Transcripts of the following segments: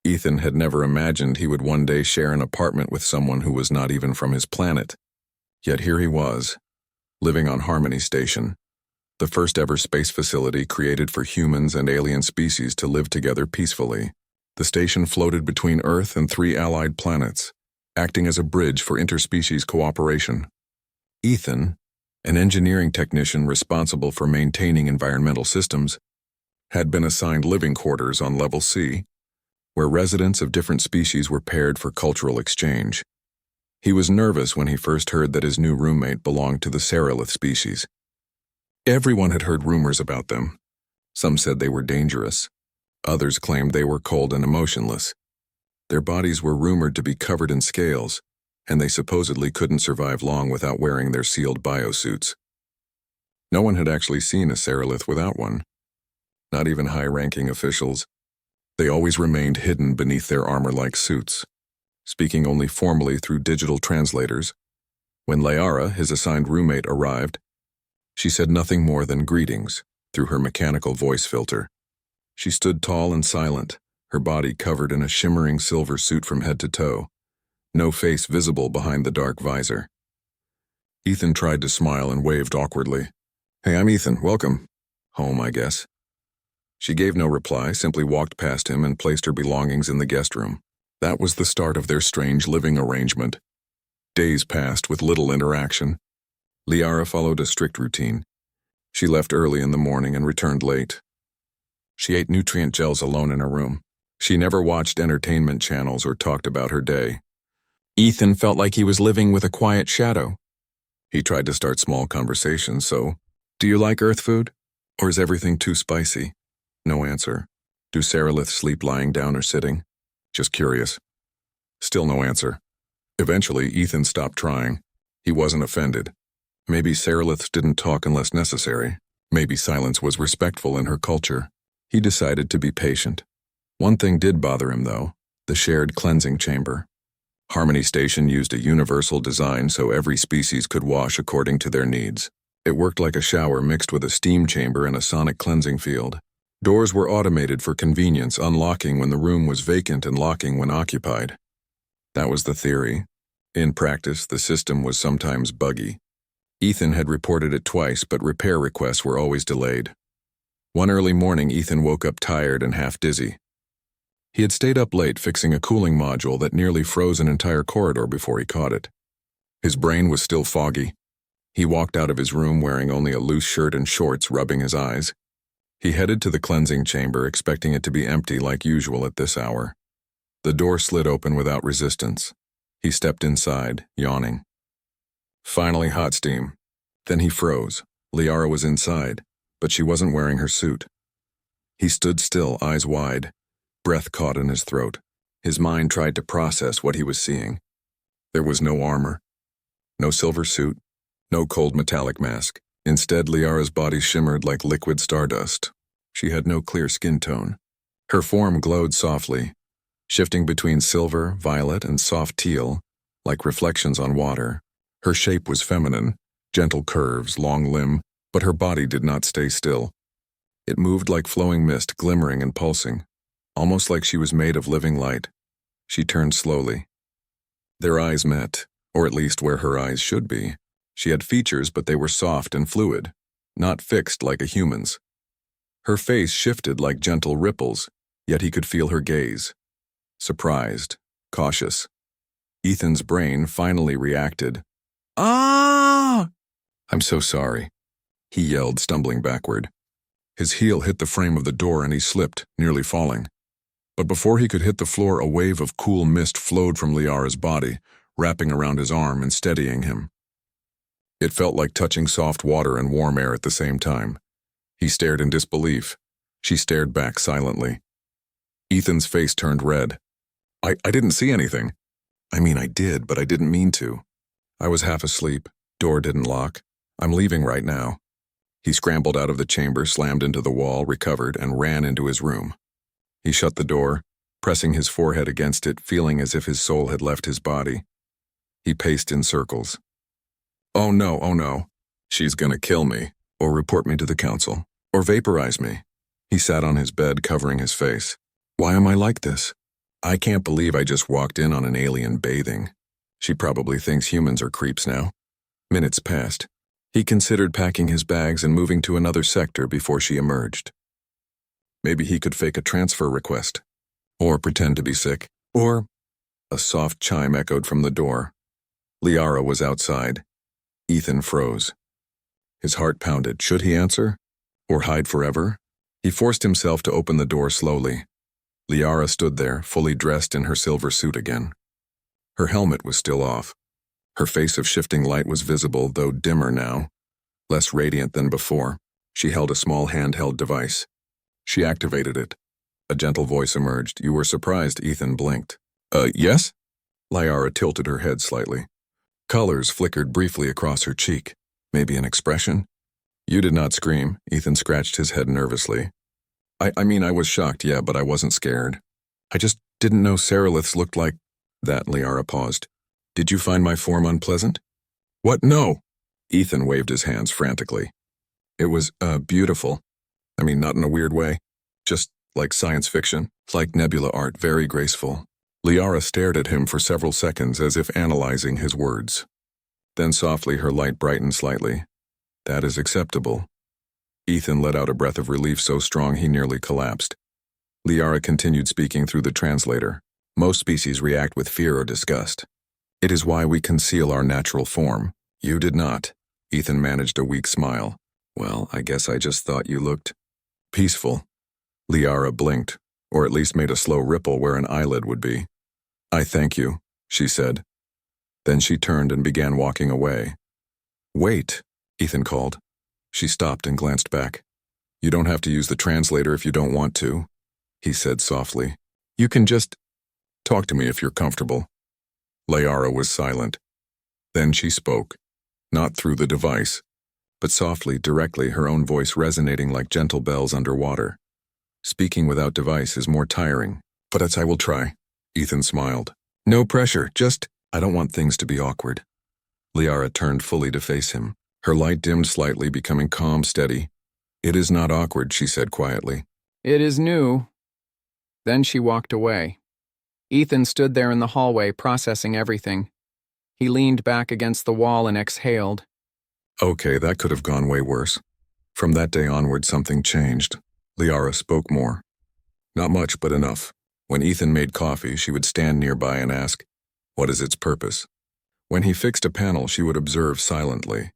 Ethan had never imagined he would one day share an apartment with someone who was not even from his planet. Yet here he was, living on Harmony Station, the first ever space facility created for humans and alien species to live together peacefully. The station floated between Earth and 3 allied planets, acting as a bridge for interspecies cooperation. Ethan, an engineering technician responsible for maintaining environmental systems, had been assigned living quarters on Level C, where residents of different species were paired for cultural exchange. He was nervous when he first heard that his new roommate belonged to the Cerealith species. Everyone had heard rumors about them. Some said they were dangerous. Others claimed they were cold and emotionless. Their bodies were rumored to be covered in scales, and they supposedly couldn't survive long without wearing their sealed biosuits. No one had actually seen a Cerealith without one. Not even high-ranking officials. They always remained hidden beneath their armor-like suits, speaking only formally through digital translators. When Liara, his assigned roommate, arrived, she said nothing more than greetings through her mechanical voice filter. She stood tall and silent, her body covered in a shimmering silver suit from head to toe, no face visible behind the dark visor. Ethan tried to smile and waved awkwardly. "Hey, I'm Ethan, welcome. Home, I guess." She gave no reply, simply walked past him and placed her belongings in the guest room. That was the start of their strange living arrangement. Days passed with little interaction. Liara followed a strict routine. She left early in the morning and returned late. She ate nutrient gels alone in her room. She never watched entertainment channels or talked about her day. Ethan felt like he was living with a quiet shadow. He tried to start small conversations, so, "Do you like Earth food? Or is everything too spicy?" No answer. "Do Cerealith sleep lying down or sitting?" Just curious. Still no answer. Eventually, Ethan stopped trying. He wasn't offended. Maybe Cerealiths didn't talk unless necessary. Maybe silence was respectful in her culture. He decided to be patient. One thing did bother him, though: the shared cleansing chamber. Harmony Station used a universal design so every species could wash according to their needs. It worked like a shower mixed with a steam chamber and a sonic cleansing field. Doors were automated for convenience, unlocking when the room was vacant and locking when occupied. That was the theory. In practice, the system was sometimes buggy. Ethan had reported it twice, but repair requests were always delayed. One early morning, Ethan woke up tired and half dizzy. He had stayed up late fixing a cooling module that nearly froze an entire corridor before he caught it. His brain was still foggy. He walked out of his room wearing only a loose shirt and shorts, rubbing his eyes. He headed to the cleansing chamber, expecting it to be empty like usual at this hour. The door slid open without resistance. He stepped inside, yawning. Finally, hot steam. Then he froze. Liara was inside, but she wasn't wearing her suit. He stood still, eyes wide, breath caught in his throat. His mind tried to process what he was seeing. There was no armor, no silver suit, no cold metallic mask. Instead, Liara's body shimmered like liquid stardust. She had no clear skin tone. Her form glowed softly, shifting between silver, violet, and soft teal, like reflections on water. Her shape was feminine, gentle curves, long limb, but her body did not stay still. It moved like flowing mist, glimmering and pulsing, almost like she was made of living light. She turned slowly. Their eyes met, or at least where her eyes should be. She had features, but they were soft and fluid, not fixed like a human's. Her face shifted like gentle ripples, yet he could feel her gaze. Surprised, cautious. Ethan's brain finally reacted. "Ah!" "I'm so sorry," he yelled, stumbling backward. His heel hit the frame of the door and he slipped, nearly falling. But before he could hit the floor, a wave of cool mist flowed from Liara's body, wrapping around his arm and steadying him. It felt like touching soft water and warm air at the same time. He stared in disbelief. She stared back silently. Ethan's face turned red. I didn't see anything." "I mean, I did, but I didn't mean to. I was half asleep. Door didn't lock. I'm leaving right now." He scrambled out of the chamber, slammed into the wall, recovered, and ran into his room. He shut the door, pressing his forehead against it, feeling as if his soul had left his body. He paced in circles. Oh no. She's gonna kill me, or report me to the council, or vaporize me. He sat on his bed, covering his face. Why am I like this? I can't believe I just walked in on an alien bathing. She probably thinks humans are creeps now. Minutes passed. He considered packing his bags and moving to another sector before she emerged. Maybe he could fake a transfer request. Or pretend to be sick. Or... A soft chime echoed from the door. Liara was outside. Ethan froze. His heart pounded. Should he answer? Or hide forever? He forced himself to open the door slowly. Liara stood there, fully dressed in her silver suit again. Her helmet was still off. Her face of shifting light was visible, though dimmer now. Less radiant than before. She held a small handheld device. She activated it. A gentle voice emerged. You were surprised, Ethan blinked. Yes? Liara tilted her head slightly. Colors flickered briefly across her cheek. Maybe an expression? You did not scream. Ethan scratched his head nervously. I mean, I was shocked, yeah, but I wasn't scared. I just didn't know Seroliths looked like... That, Liara paused. Did you find my form unpleasant? What? No! Ethan waved his hands frantically. It was, beautiful. I mean, not in a weird way. Just like science fiction. Like nebula art, very graceful. Liara stared at him for several seconds as if analyzing his words. Then softly her light brightened slightly. That is acceptable. Ethan let out a breath of relief so strong he nearly collapsed. Liara continued speaking through the translator. Most species react with fear or disgust. It is why we conceal our natural form. You did not. Ethan managed a weak smile. Well, I guess I just thought you looked peaceful. Liara blinked, or at least made a slow ripple where an eyelid would be. I thank you, she said. Then she turned and began walking away. Wait, Ethan called. She stopped and glanced back. You don't have to use the translator if you don't want to, he said softly. You can just talk to me if you're comfortable. Liara was silent. Then she spoke, not through the device, but softly, directly, her own voice resonating like gentle bells underwater. Speaking without device is more tiring, but I will try. Ethan smiled. No pressure, just, I don't want things to be awkward. Liara turned fully to face him. Her light dimmed slightly, becoming calm, steady. It is not awkward, she said quietly. It is new. Then she walked away. Ethan stood there in the hallway, processing everything. He leaned back against the wall and exhaled. Okay, that could have gone way worse. From that day onward, something changed. Liara spoke more. Not much, but enough. When Ethan made coffee, she would stand nearby and ask, what is its purpose? When he fixed a panel, she would observe silently.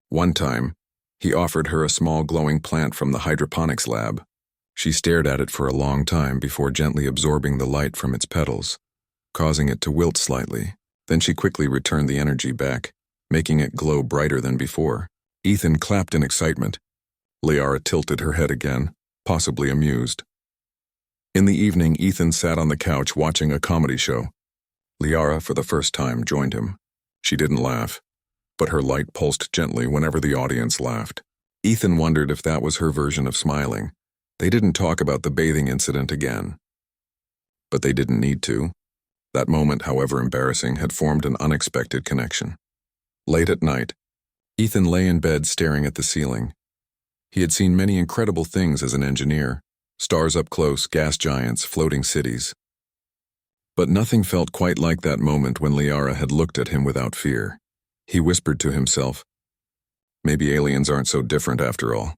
One time, he offered her a small glowing plant from the hydroponics lab. She stared at it for a long time before gently absorbing the light from its petals, causing it to wilt slightly. Then she quickly returned the energy back, making it glow brighter than before. Ethan clapped in excitement. Liara tilted her head again, possibly amused. In the evening, Ethan sat on the couch watching a comedy show. Liara, for the first time, joined him. She didn't laugh, but her light pulsed gently whenever the audience laughed. Ethan wondered if that was her version of smiling. They didn't talk about the bathing incident again. But they didn't need to. That moment, however embarrassing, had formed an unexpected connection. Late at night, Ethan lay in bed staring at the ceiling. He had seen many incredible things as an engineer. Stars up close, gas giants, floating cities. But nothing felt quite like that moment when Liara had looked at him without fear. He whispered to himself, maybe aliens aren't so different after all.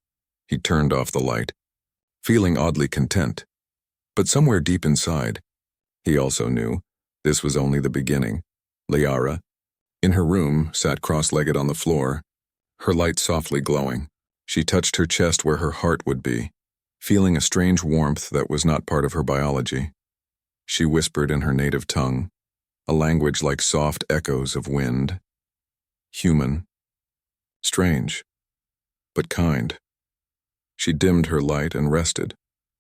He turned off the light, feeling oddly content. But somewhere deep inside, he also knew this was only the beginning. Liara, in her room, sat cross-legged on the floor, her light softly glowing. She touched her chest where her heart would be, feeling a strange warmth that was not part of her biology. She whispered in her native tongue, a language like soft echoes of wind. Human. Strange, but kind. She dimmed her light and rested,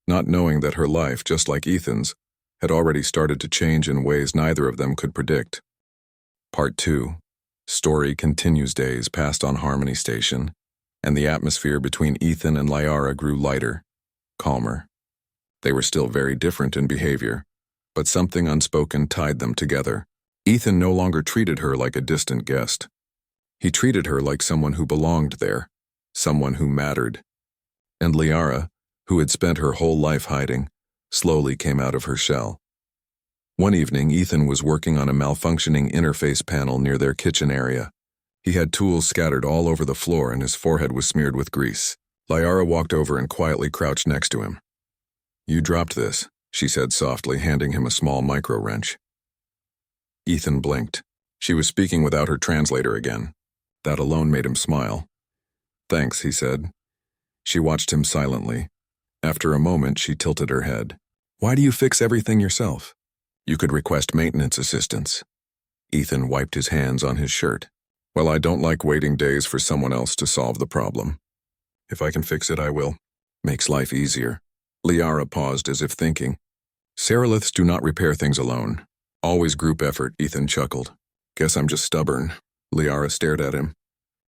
not knowing that her life, just like Ethan's, had already started to change in ways neither of them could predict. Part 2. Story continues. Days passed on Harmony Station, and the atmosphere between Ethan and Liara grew lighter, calmer. They were still very different in behavior, but something unspoken tied them together. Ethan no longer treated her like a distant guest. He treated her like someone who belonged there, someone who mattered. And Liara, who had spent her whole life hiding, slowly came out of her shell. One evening, Ethan was working on a malfunctioning interface panel near their kitchen area. He had tools scattered all over the floor and his forehead was smeared with grease. Liara walked over and quietly crouched next to him. "You dropped this," she said softly, handing him a small micro-wrench. Ethan blinked. She was speaking without her translator again. That alone made him smile. "Thanks," he said. She watched him silently. After a moment, she tilted her head. "Why do you fix everything yourself? You could request maintenance assistance." Ethan wiped his hands on his shirt. "Well, I don't like waiting days for someone else to solve the problem. If I can fix it, I will. Makes life easier." Liara paused as if thinking. "Seroliths do not repair things alone. Always group effort," Ethan chuckled. "Guess I'm just stubborn." Liara stared at him.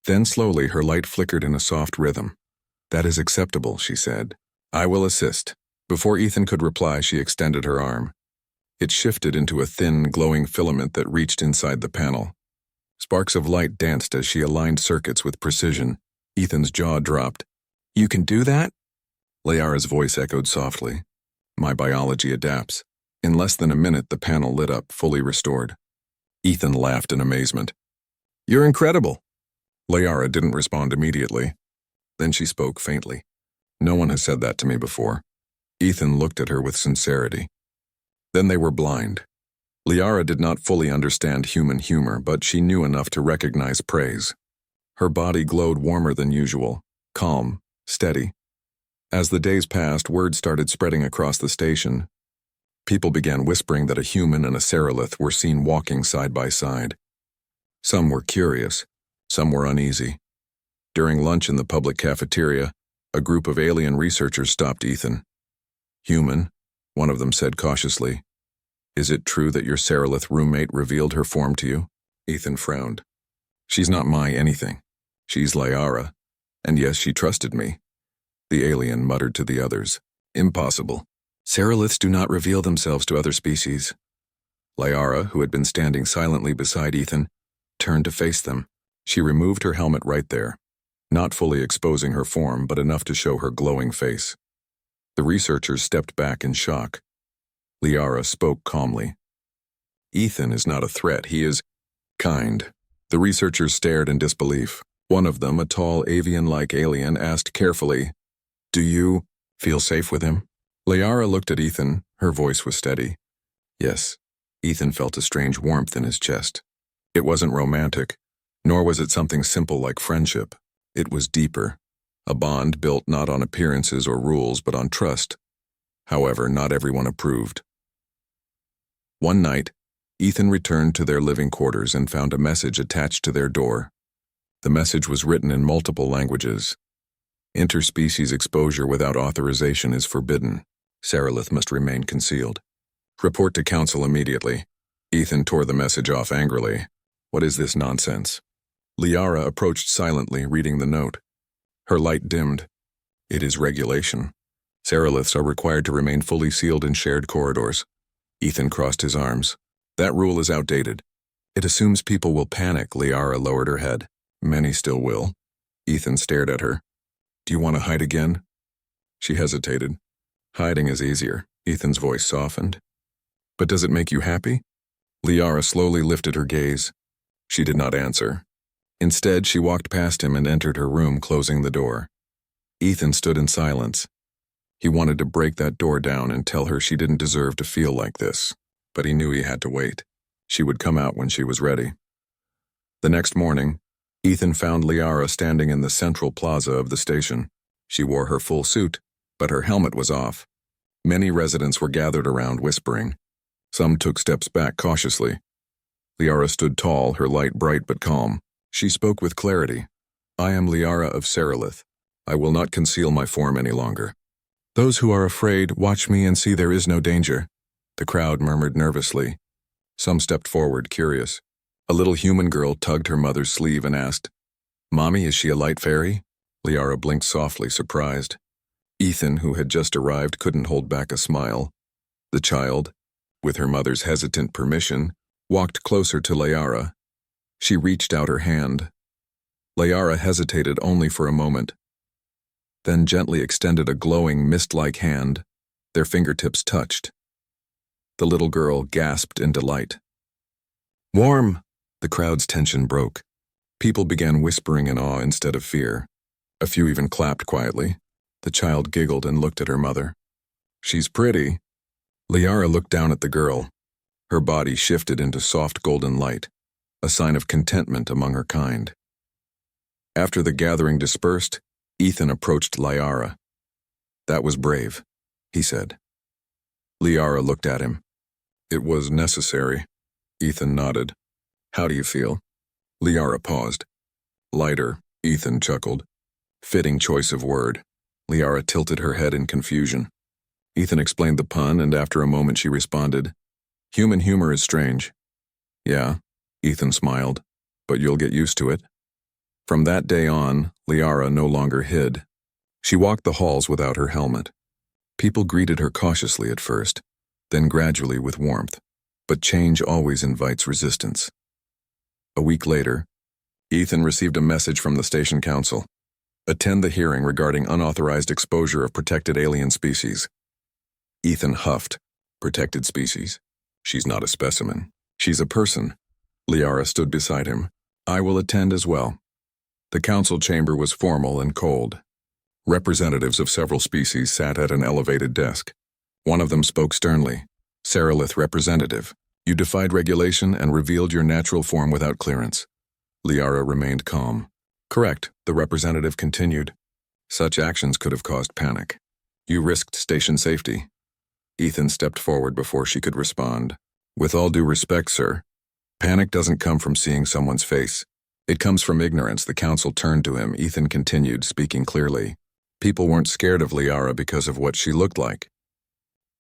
Then slowly her light flickered in a soft rhythm. "That is acceptable," she said. "I will assist." Before Ethan could reply, she extended her arm. It shifted into a thin, glowing filament that reached inside the panel. Sparks of light danced as she aligned circuits with precision. Ethan's jaw dropped. "You can do that?" Liara's voice echoed softly. "My biology adapts." In less than a minute, the panel lit up, fully restored. Ethan laughed in amazement. "You're incredible." Liara didn't respond immediately. Then she spoke faintly. "No one has said that to me before." Ethan looked at her with sincerity. Then they were blind. Liara did not fully understand human humor, but she knew enough to recognize praise. Her body glowed warmer than usual, calm, steady. As the days passed, word started spreading across the station. People began whispering that a human and a Serolith were seen walking side by side. Some were curious, some were uneasy. During lunch in the public cafeteria, a group of alien researchers stopped Ethan. "Human," one of them said cautiously. "Is it true that your Serolith roommate revealed her form to you?" Ethan frowned. "She's not my anything. She's Liara, and yes, she trusted me." The alien muttered to the others. "Impossible. Seroliths do not reveal themselves to other species." Liara, who had been standing silently beside Ethan, turned to face them. She removed her helmet right there, not fully exposing her form, but enough to show her glowing face. The researchers stepped back in shock. Liara spoke calmly. "Ethan is not a threat, he is kind." The researchers stared in disbelief. One of them, a tall avian-like alien, asked carefully, "Do you feel safe with him?" Liara looked at Ethan. Her voice was steady. "Yes." Ethan felt a strange warmth in his chest. It wasn't romantic, nor was it something simple like friendship. It was deeper, a bond built not on appearances or rules, but on trust. However, not everyone approved. One night, Ethan returned to their living quarters and found a message attached to their door. The message was written in multiple languages. "Interspecies exposure without authorization is forbidden. Serolith must remain concealed. Report to council immediately." Ethan tore the message off angrily. "What is this nonsense?" Liara approached silently, reading the note. Her light dimmed. "It is regulation. Seroliths are required to remain fully sealed in shared corridors." Ethan crossed his arms. "That rule is outdated. It assumes people will panic." Liara lowered her head. "Many still will." Ethan stared at her. "Do you want to hide again?" She hesitated. "Hiding is easier." Ethan's voice softened. "But does it make you happy?" Liara slowly lifted her gaze. She did not answer. Instead, she walked past him and entered her room, closing the door. Ethan stood in silence. He wanted to break that door down and tell her she didn't deserve to feel like this, but he knew he had to wait. She would come out when she was ready. The next morning, Ethan found Liara standing in the central plaza of the station. She wore her full suit, but her helmet was off. Many residents were gathered around, whispering. Some took steps back cautiously. Liara stood tall, her light bright but calm. She spoke with clarity. "I am Liara of Serolith. I will not conceal my form any longer. Those who are afraid, watch me and see there is no danger." The crowd murmured nervously. Some stepped forward, curious. A little human girl tugged her mother's sleeve and asked, "Mommy, is she a light fairy?" Liara blinked softly, surprised. Ethan, who had just arrived, couldn't hold back a smile. The child, with her mother's hesitant permission, walked closer to Liara. She reached out her hand. Liara hesitated only for a moment, then gently extended a glowing, mist-like hand. Their fingertips touched. The little girl gasped in delight. Warm! The crowd's tension broke. People began whispering in awe instead of fear. A few even clapped quietly. The child giggled and looked at her mother. She's pretty. Liara looked down at the girl. Her body shifted into soft golden light, a sign of contentment among her kind. After the gathering dispersed, Ethan approached Liara. That was brave, he said. Liara looked at him. It was necessary. Ethan nodded. How do you feel? Liara paused. Lighter, Ethan chuckled. Fitting choice of word. Liara tilted her head in confusion. Ethan explained the pun, and after a moment she responded, Human humor is strange. Yeah, Ethan smiled, but you'll get used to it. From that day on, Liara no longer hid. She walked the halls without her helmet. People greeted her cautiously at first, then gradually with warmth, but change always invites resistance. A week later, Ethan received a message from the station council. Attend the hearing regarding unauthorized exposure of protected alien species. Ethan huffed. Protected species? She's not a specimen. She's a person. Liara stood beside him. I will attend as well. The council chamber was formal and cold. Representatives of several species sat at an elevated desk. One of them spoke sternly. Seralith representative, you defied regulation and revealed your natural form without clearance. Liara remained calm. Correct, the representative continued. Such actions could have caused panic. You risked station safety. Ethan stepped forward before she could respond. With all due respect, sir, panic doesn't come from seeing someone's face. It comes from ignorance. The council turned to him. Ethan continued, speaking clearly. People weren't scared of Liara because of what she looked like.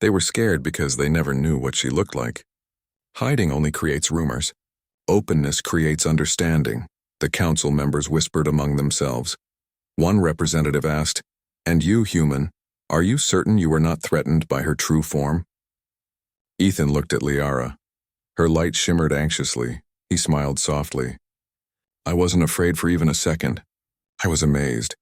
They were scared because they never knew what she looked like. Hiding only creates rumors. Openness creates understanding. The council members whispered among themselves. One representative asked, And you, human, are you certain you were not threatened by her true form? Ethan looked at Liara. Her light shimmered anxiously. He smiled softly. I wasn't afraid for even a second. I was amazed.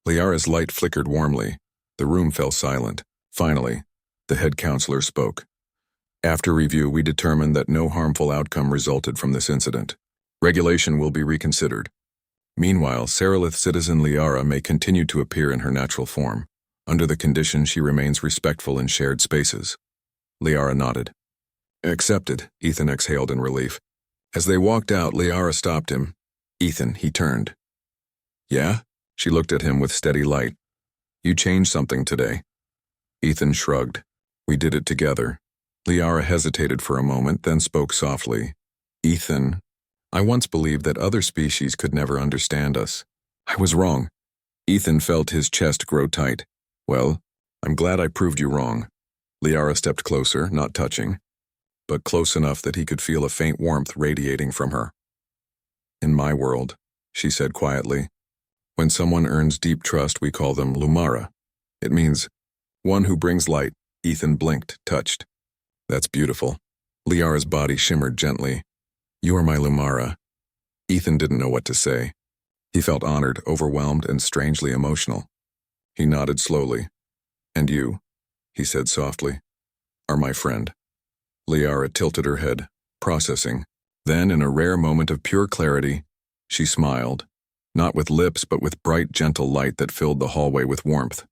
Liara's light flickered warmly. The room fell silent. Finally, the head counselor spoke. After review, we determined that no harmful outcome resulted from this incident. Regulation will be reconsidered. Meanwhile, Seralith citizen Liara may continue to appear in her natural form, under the condition she remains respectful in shared spaces. Liara nodded. Accepted, Ethan exhaled in relief. As they walked out, Liara stopped him. Ethan, he turned. Yeah? She looked at him with steady light. You changed something today. Ethan shrugged. We did it together. Liara hesitated for a moment, then spoke softly. Ethan, I once believed that other species could never understand us. I was wrong. Ethan felt his chest grow tight. Well, I'm glad I proved you wrong. Liara stepped closer, not touching, but close enough that he could feel a faint warmth radiating from her. In my world, she said quietly, when someone earns deep trust, we call them Lumara. It means one who brings light. Ethan blinked, touched. That's beautiful. Liara's body shimmered gently. You are my Lumara. Ethan didn't know what to say. He felt honored, overwhelmed, and strangely emotional. He nodded slowly. And you, he said softly, are my friend. Liara tilted her head, processing. Then, in a rare moment of pure clarity, she smiled, not with lips but with bright, gentle light that filled the hallway with warmth.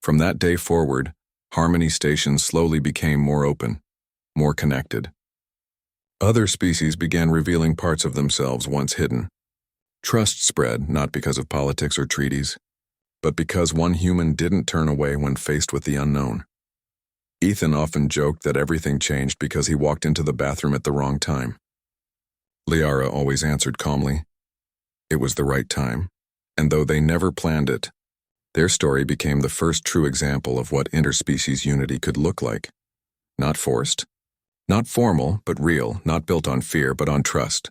From that day forward, Harmony Station slowly became more open, more connected. Other species began revealing parts of themselves once hidden. Trust spread, not because of politics or treaties, but because one human didn't turn away when faced with the unknown. Ethan often joked that everything changed because he walked into the bathroom at the wrong time. Liara always answered calmly, it was the right time, and though they never planned it, their story became the first true example of what interspecies unity could look like. Not forced, not formal, but real, not built on fear, but on trust.